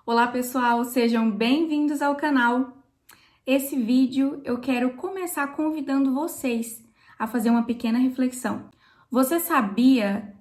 Olá pessoal, sejam bem-vindos ao canal. Esse vídeo eu quero começar convidando vocês a fazer uma pequena reflexão. Você sabia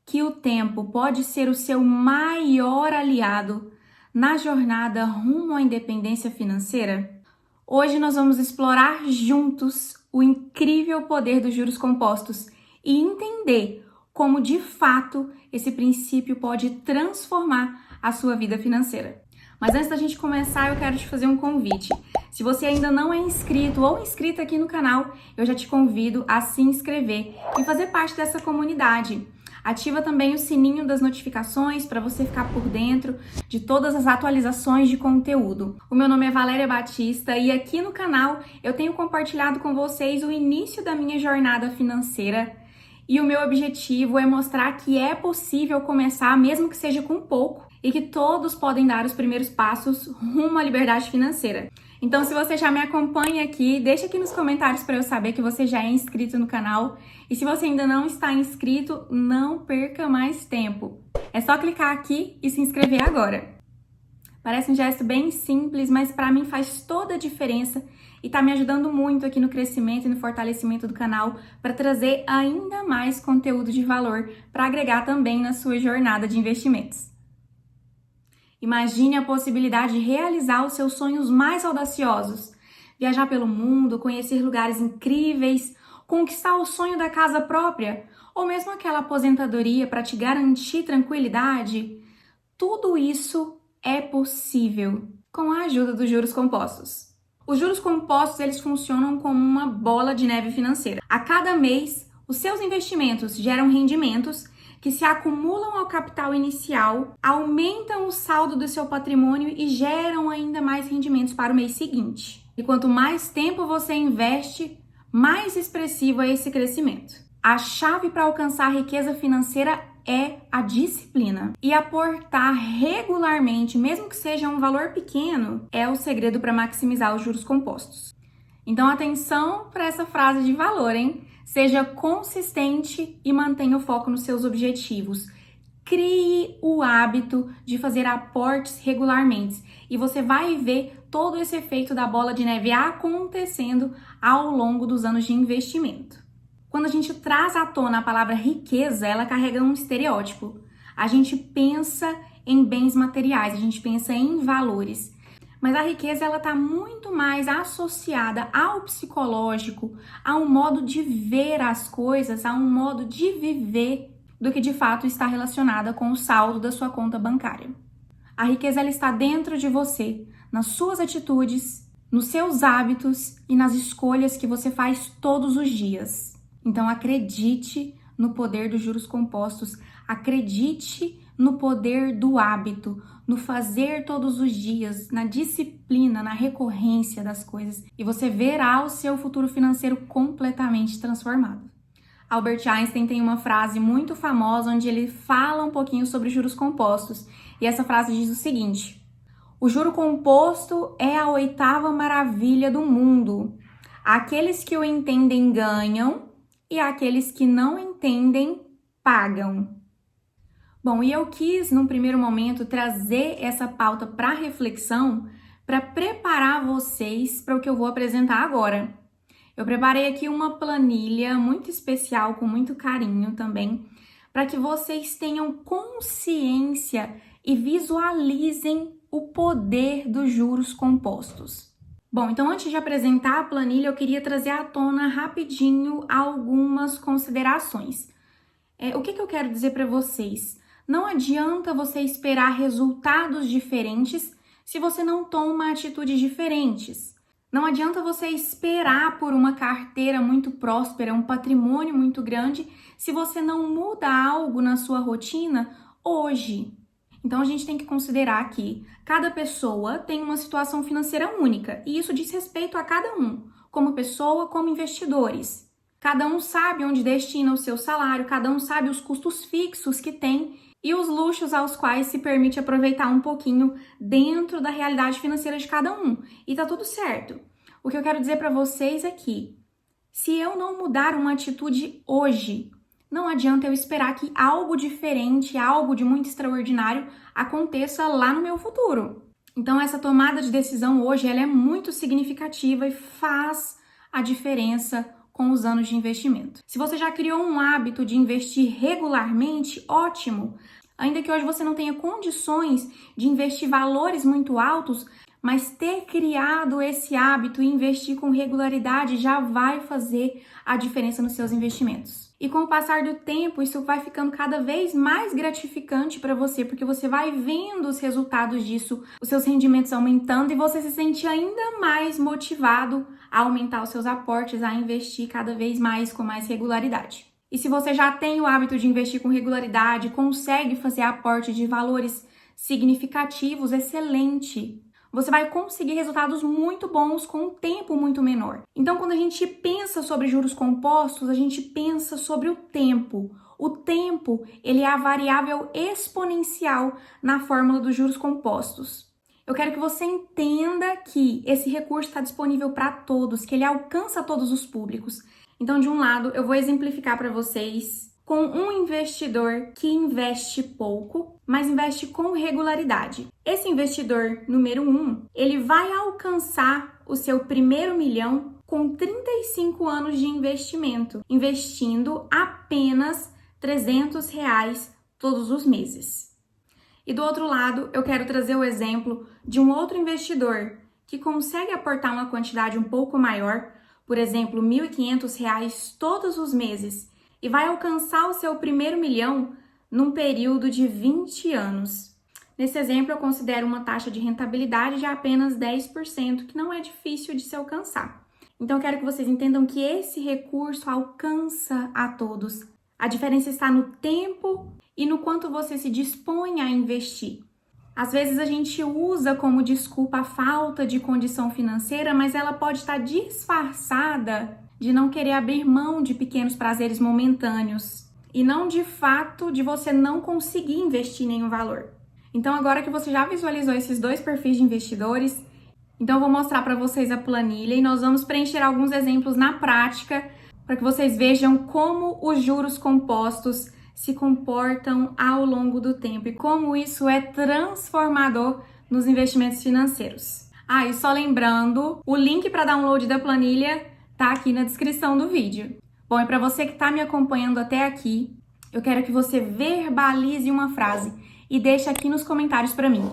que o tempo pode ser o seu maior aliado na jornada rumo à independência financeira? Hoje nós vamos explorar juntos o incrível poder dos juros compostos e entender como de fato esse princípio pode transformar a sua vida financeira. Mas antes da gente começar, eu quero te fazer um convite. Se você ainda não é inscrito ou inscrita aqui no canal, eu já te convido a se inscrever e fazer parte dessa comunidade. Ativa também o sininho das notificações para você ficar por dentro de todas as atualizações de conteúdo. O meu nome é Valéria Batista e aqui no canal eu tenho compartilhado com vocês o início da minha jornada financeira e o meu objetivo é mostrar que é possível começar, mesmo que seja com pouco, e que todos podem dar os primeiros passos rumo à liberdade financeira. Então, se você já me acompanha aqui, deixa aqui nos comentários para eu saber que você já é inscrito no canal. E se você ainda não está inscrito, não perca mais tempo. É só clicar aqui e se inscrever agora. Parece um gesto bem simples, mas para mim faz toda a diferença e está me ajudando muito aqui no crescimento e no fortalecimento do canal para trazer ainda mais conteúdo de valor para agregar também na sua jornada de investimentos. Imagine a possibilidade de realizar os seus sonhos mais audaciosos, viajar pelo mundo, conhecer lugares incríveis, conquistar o sonho da casa própria ou mesmo aquela aposentadoria para te garantir tranquilidade. Tudo isso é possível com a ajuda dos juros compostos. Os juros compostos, eles funcionam como uma bola de neve financeira. A cada mês, os seus investimentos geram rendimentos que se acumulam ao capital inicial, aumentam o saldo do seu patrimônio e geram ainda mais rendimentos para o mês seguinte. E quanto mais tempo você investe, mais expressivo é esse crescimento. A chave para alcançar a riqueza financeira é a disciplina. E aportar regularmente, mesmo que seja um valor pequeno, é o segredo para maximizar os juros compostos. Então, atenção para essa frase de valor, hein? Seja consistente e mantenha o foco nos seus objetivos. Crie o hábito de fazer aportes regularmente e você vai ver todo esse efeito da bola de neve acontecendo ao longo dos anos de investimento. Quando a gente traz à tona a palavra riqueza, ela carrega um estereótipo. A gente pensa em bens materiais, a gente pensa em valores. Mas a riqueza ela está muito mais associada ao psicológico, a um modo de ver as coisas, a um modo de viver, do que de fato está relacionada com o saldo da sua conta bancária. A riqueza ela está dentro de você, nas suas atitudes, nos seus hábitos e nas escolhas que você faz todos os dias. Então acredite no poder dos juros compostos, acredite no poder do hábito, no fazer todos os dias, na disciplina, na recorrência das coisas, e você verá o seu futuro financeiro completamente transformado. Albert Einstein tem uma frase muito famosa onde ele fala um pouquinho sobre juros compostos, e essa frase diz o seguinte: o juro composto é a oitava maravilha do mundo. Aqueles que o entendem ganham e aqueles que não entendem pagam. Bom, e eu quis, num primeiro momento, trazer essa pauta para reflexão, para preparar vocês para o que eu vou apresentar agora. Eu preparei aqui uma planilha muito especial, com muito carinho também, para que vocês tenham consciência e visualizem o poder dos juros compostos. Bom, então antes de apresentar a planilha, eu queria trazer à tona rapidinho algumas considerações. O que eu quero dizer para vocês? Não adianta você esperar resultados diferentes se você não toma atitudes diferentes. Não adianta você esperar por uma carteira muito próspera, um patrimônio muito grande, se você não muda algo na sua rotina hoje. Então a gente tem que considerar que cada pessoa tem uma situação financeira única e isso diz respeito a cada um, como pessoa, como investidores. Cada um sabe onde destina o seu salário, cada um sabe os custos fixos que tem e os luxos aos quais se permite aproveitar um pouquinho dentro da realidade financeira de cada um. E tá tudo certo. O que eu quero dizer para vocês é que, se eu não mudar uma atitude hoje, Não adianta eu esperar que algo diferente, algo de muito extraordinário aconteça lá no meu futuro. Então essa tomada de decisão hoje, ela é muito significativa e faz a diferença com os anos de investimento. Se você já criou um hábito de investir regularmente, ótimo. Ainda que hoje você não tenha condições de investir valores muito altos, mas ter criado esse hábito e investir com regularidade já vai fazer a diferença nos seus investimentos. E com o passar do tempo, isso vai ficando cada vez mais gratificante para você, porque você vai vendo os resultados disso, os seus rendimentos aumentando e você se sente ainda mais motivado a aumentar os seus aportes, a investir cada vez mais com mais regularidade. E se você já tem o hábito de investir com regularidade, consegue fazer aporte de valores significativos, excelente. Você vai conseguir resultados muito bons com um tempo muito menor. Então, quando a gente pensa sobre juros compostos, a gente pensa sobre o tempo. O tempo, ele é a variável exponencial na fórmula dos juros compostos. Eu quero que você entenda que esse recurso está disponível para todos, que ele alcança todos os públicos. Então, de um lado, eu vou exemplificar para vocês com um investidor que investe pouco, mas investe com regularidade. Esse investidor número 1, ele vai alcançar o seu primeiro milhão com 35 anos de investimento, investindo apenas R$300 todos os meses. E do outro lado, eu quero trazer o exemplo de um outro investidor que consegue aportar uma quantidade um pouco maior, por exemplo, R$1.500 todos os meses, e vai alcançar o seu primeiro milhão num período de 20 anos. Nesse exemplo, eu considero uma taxa de rentabilidade de apenas 10%, que não é difícil de se alcançar. Então, eu quero que vocês entendam que esse recurso alcança a todos. A diferença está no tempo e no quanto você se dispõe a investir. Às vezes a gente usa como desculpa a falta de condição financeira, mas ela pode estar disfarçada de não querer abrir mão de pequenos prazeres momentâneos e não de fato de você não conseguir investir nenhum valor. Então agora que você já visualizou esses dois perfis de investidores, então eu vou mostrar para vocês a planilha e nós vamos preencher alguns exemplos na prática para que vocês vejam como os juros compostos se comportam ao longo do tempo e como isso é transformador nos investimentos financeiros. E só lembrando, o link para download da planilha tá aqui na descrição do vídeo. Bom, e para você que está me acompanhando até aqui, eu quero que você verbalize uma frase e deixe aqui nos comentários para mim.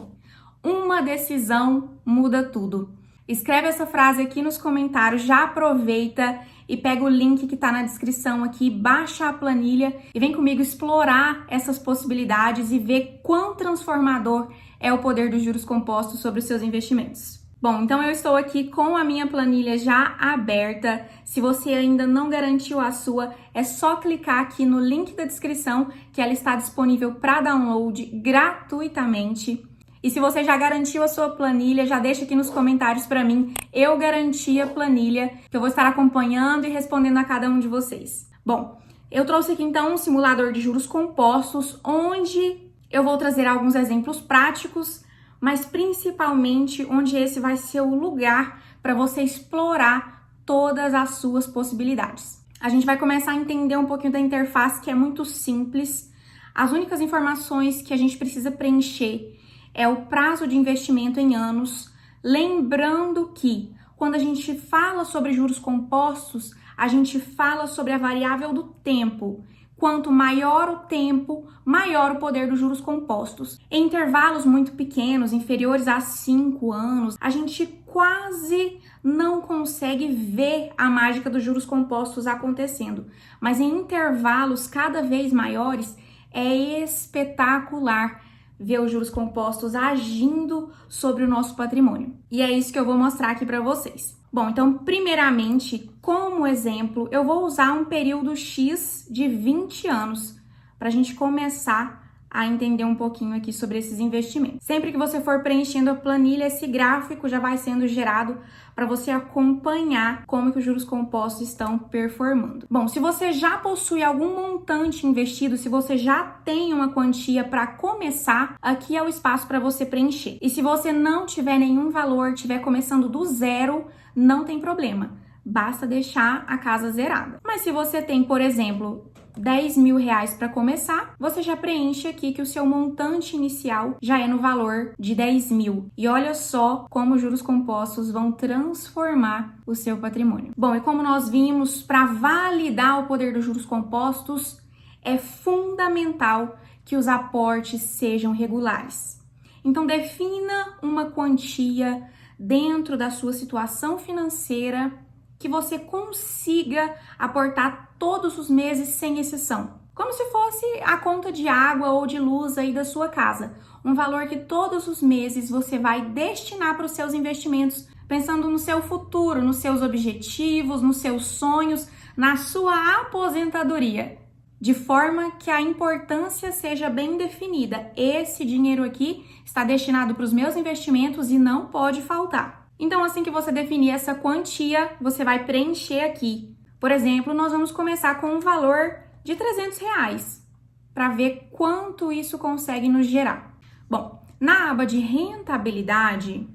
Uma decisão muda tudo. Escreve essa frase aqui nos comentários, já aproveita e pega o link que está na descrição aqui, baixa a planilha e vem comigo explorar essas possibilidades e ver quão transformador é o poder dos juros compostos sobre os seus investimentos. Bom, então eu estou aqui com a minha planilha já aberta. Se você ainda não garantiu a sua, é só clicar aqui no link da descrição que ela está disponível para download gratuitamente. E se você já garantiu a sua planilha, já deixa aqui nos comentários para mim. Eu garanti a planilha, que eu vou estar acompanhando e respondendo a cada um de vocês. Bom, eu trouxe aqui então um simulador de juros compostos, onde eu vou trazer alguns exemplos práticos, mas principalmente onde esse vai ser o lugar para você explorar todas as suas possibilidades. A gente vai começar a entender um pouquinho da interface, que é muito simples. As únicas informações que a gente precisa preencher é o prazo de investimento em anos, lembrando que quando a gente fala sobre juros compostos, a gente fala sobre a variável do tempo. Quanto maior o tempo, maior o poder dos juros compostos. Em intervalos muito pequenos, inferiores a 5 anos, a gente quase não consegue ver a mágica dos juros compostos acontecendo. Mas em intervalos cada vez maiores, é espetacular ver os juros compostos agindo sobre o nosso patrimônio. E é isso que eu vou mostrar aqui para vocês. Bom, então, primeiramente, como exemplo, eu vou usar um período X de 20 anos para a gente começar a entender um pouquinho aqui sobre esses investimentos. Sempre que você for preenchendo a planilha, esse gráfico já vai sendo gerado para você acompanhar como que os juros compostos estão performando. Bom, se você já possui algum montante investido, se você já tem uma quantia para começar, aqui é o espaço para você preencher. E se você não tiver nenhum valor, estiver começando do zero, não tem problema. Basta deixar a casa zerada. Mas se você tem, por exemplo, R$ 10.000 para começar, você já preenche aqui que o seu montante inicial já é no valor de 10 mil. E olha só como os juros compostos vão transformar o seu patrimônio. Bom, e como nós vimos, para validar o poder dos juros compostos, é fundamental que os aportes sejam regulares. Então, defina uma quantia dentro da sua situação financeira que você consiga aportar todos os meses sem exceção. Como se fosse a conta de água ou de luz aí da sua casa. Um valor que todos os meses você vai destinar para os seus investimentos, pensando no seu futuro, nos seus objetivos, nos seus sonhos, na sua aposentadoria. De forma que a importância seja bem definida. Esse dinheiro aqui está destinado para os meus investimentos e não pode faltar. Então, assim que você definir essa quantia, você vai preencher aqui. Por exemplo, nós vamos começar com um valor de R$300 para ver quanto isso consegue nos gerar. Bom, na aba de rentabilidade,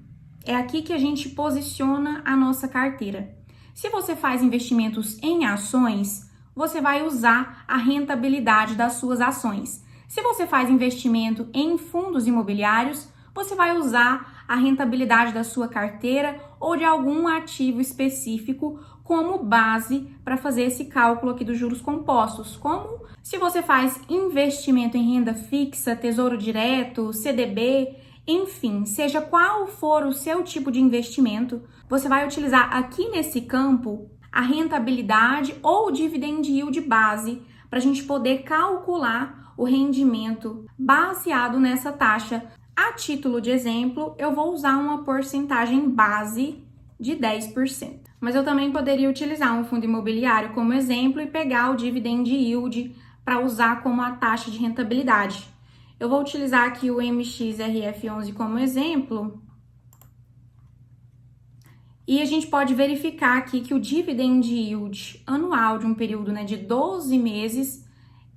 é aqui que a gente posiciona a nossa carteira. Se você faz investimentos em ações, você vai usar a rentabilidade das suas ações. Se você faz investimento em fundos imobiliários, você vai usar a rentabilidade da sua carteira ou de algum ativo específico como base para fazer esse cálculo aqui dos juros compostos. Como se você faz investimento em renda fixa, tesouro direto, CDB, enfim, seja qual for o seu tipo de investimento, você vai utilizar aqui nesse campo a rentabilidade ou o dividend yield base para a gente poder calcular o rendimento baseado nessa taxa. A título de exemplo, eu vou usar uma porcentagem base de 10%. Mas eu também poderia utilizar um fundo imobiliário como exemplo e pegar o dividend yield para usar como a taxa de rentabilidade. Eu vou utilizar aqui o MXRF11 como exemplo. E a gente pode verificar aqui que o dividend yield anual de um período de 12 meses,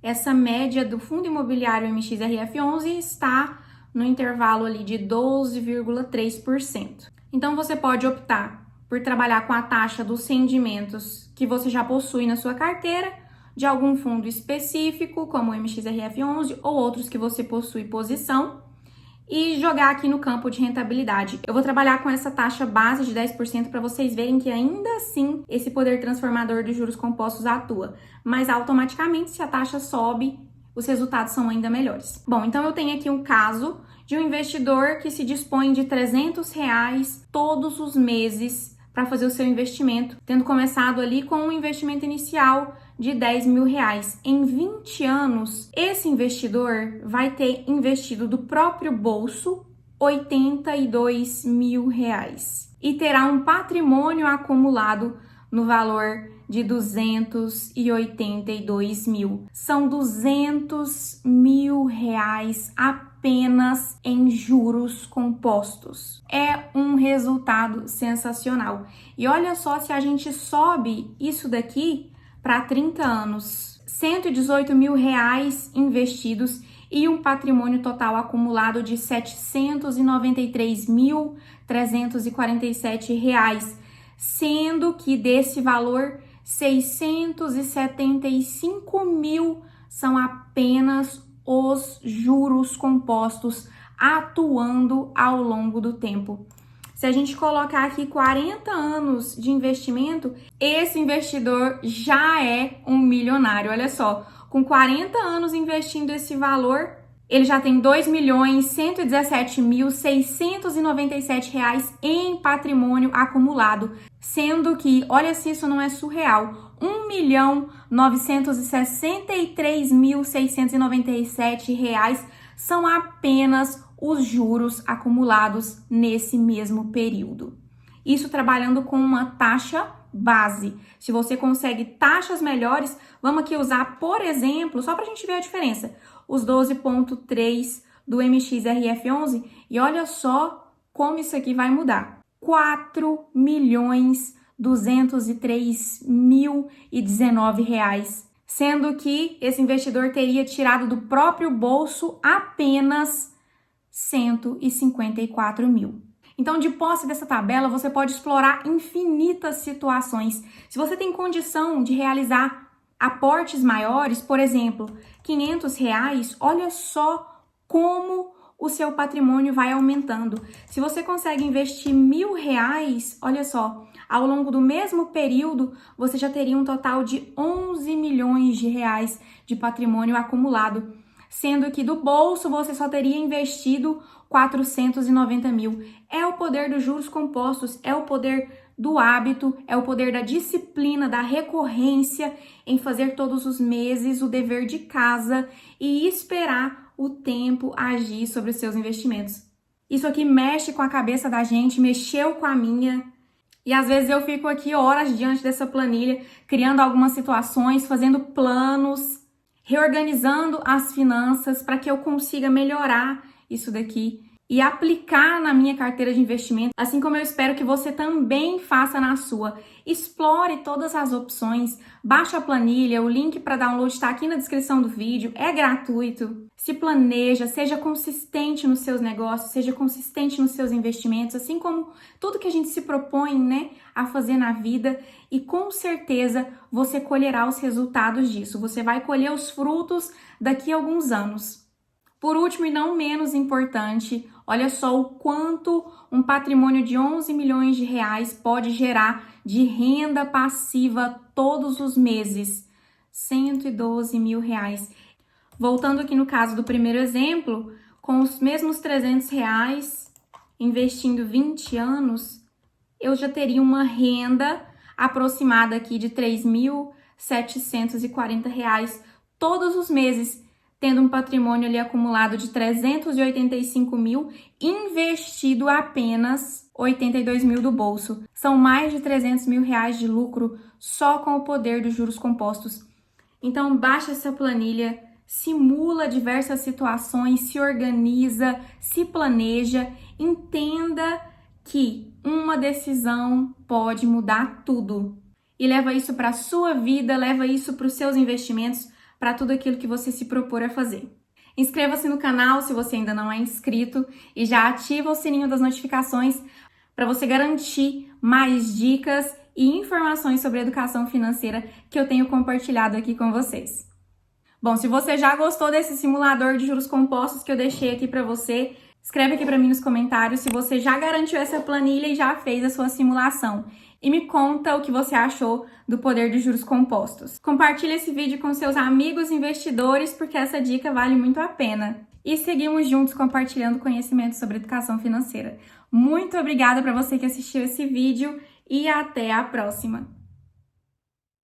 essa média do fundo imobiliário MXRF11 está no intervalo ali de 12,3%. Então, você pode optar por trabalhar com a taxa dos rendimentos que você já possui na sua carteira, de algum fundo específico, como o MXRF11 ou outros que você possui posição, e jogar aqui no campo de rentabilidade. Eu vou trabalhar com essa taxa base de 10% para vocês verem que ainda assim esse poder transformador dos juros compostos atua, mas automaticamente se a taxa sobe, os resultados são ainda melhores. Bom, então eu tenho aqui um caso de um investidor que se dispõe de R$300 todos os meses para fazer o seu investimento, tendo começado ali com um investimento inicial de R$10.000. Em 20 anos, esse investidor vai ter investido do próprio bolso R$82.000 e terá um patrimônio acumulado no valor de 282 mil. São 200 mil reais apenas em juros compostos. É um resultado sensacional. E olha só se a gente sobe isso daqui para 30 anos. 118 mil reais investidos e um patrimônio total acumulado de 793.347 reais, sendo que desse valor 675 mil são apenas os juros compostos atuando ao longo do tempo. Se a gente colocar aqui 40 anos de investimento, esse investidor já é um milionário. Olha só, com 40 anos investindo esse valor, ele já tem R$ 2.117.697 reais em patrimônio acumulado, sendo que, olha se isso não é surreal, R$ 1.963.697 reais são apenas os juros acumulados nesse mesmo período. Isso trabalhando com uma taxa base. Se você consegue taxas melhores, vamos aqui usar, por exemplo, só para a gente ver a diferença, os 12,3 do MXRF11 e olha só como isso aqui vai mudar. R$ 4.203.019 reais, sendo que esse investidor teria tirado do próprio bolso apenas 154 mil. Então, de posse dessa tabela, você pode explorar infinitas situações. Se você tem condição de realizar aportes maiores, por exemplo, R$ 500, olha só como o seu patrimônio vai aumentando. Se você consegue investir R$ 1.000, olha só, ao longo do mesmo período, você já teria um total de 11 milhões de reais de patrimônio acumulado, sendo que do bolso você só teria investido 490 mil. É o poder dos juros compostos, é o poder do hábito, é o poder da disciplina, da recorrência em fazer todos os meses o dever de casa e esperar o tempo agir sobre os seus investimentos. Isso aqui mexe com a cabeça da gente, mexeu com a minha. E às vezes eu fico aqui horas diante dessa planilha, criando algumas situações, fazendo planos, reorganizando as finanças para que eu consiga melhorar isso daqui e aplicar na minha carteira de investimento, assim como eu espero que você também faça na sua. Explore todas as opções, baixe a planilha, o link para download está aqui na descrição do vídeo, é gratuito. Se planeja, seja consistente nos seus negócios, seja consistente nos seus investimentos, assim como tudo que a gente se propõe, né, a fazer na vida, e com certeza você colherá os resultados disso. Você vai colher os frutos daqui a alguns anos. Por último e não menos importante, olha só o quanto um patrimônio de 11 milhões de reais pode gerar de renda passiva todos os meses. 112 mil reais. Voltando aqui no caso do primeiro exemplo, com os mesmos 300 reais, investindo 20 anos, eu já teria uma renda aproximada aqui de 3.740 reais todos os meses, tendo um patrimônio ali acumulado de 385 mil, investido apenas 82 mil do bolso. São mais de 300 mil reais de lucro só com o poder dos juros compostos. Então, baixa essa planilha, simula diversas situações, se organiza, se planeja, entenda que uma decisão pode mudar tudo. E leva isso para a sua vida, leva isso para os seus investimentos, para tudo aquilo que você se propor a fazer. Inscreva-se no canal se você ainda não é inscrito e já ativa o sininho das notificações para você garantir mais dicas e informações sobre educação financeira que eu tenho compartilhado aqui com vocês. Bom, se você já gostou desse simulador de juros compostos que eu deixei aqui para você, escreve aqui para mim nos comentários se você já garantiu essa planilha e já fez a sua simulação. E me conta o que você achou do poder dos juros compostos. Compartilhe esse vídeo com seus amigos investidores, porque essa dica vale muito a pena. E seguimos juntos compartilhando conhecimento sobre educação financeira. Muito obrigada para você que assistiu esse vídeo e até a próxima!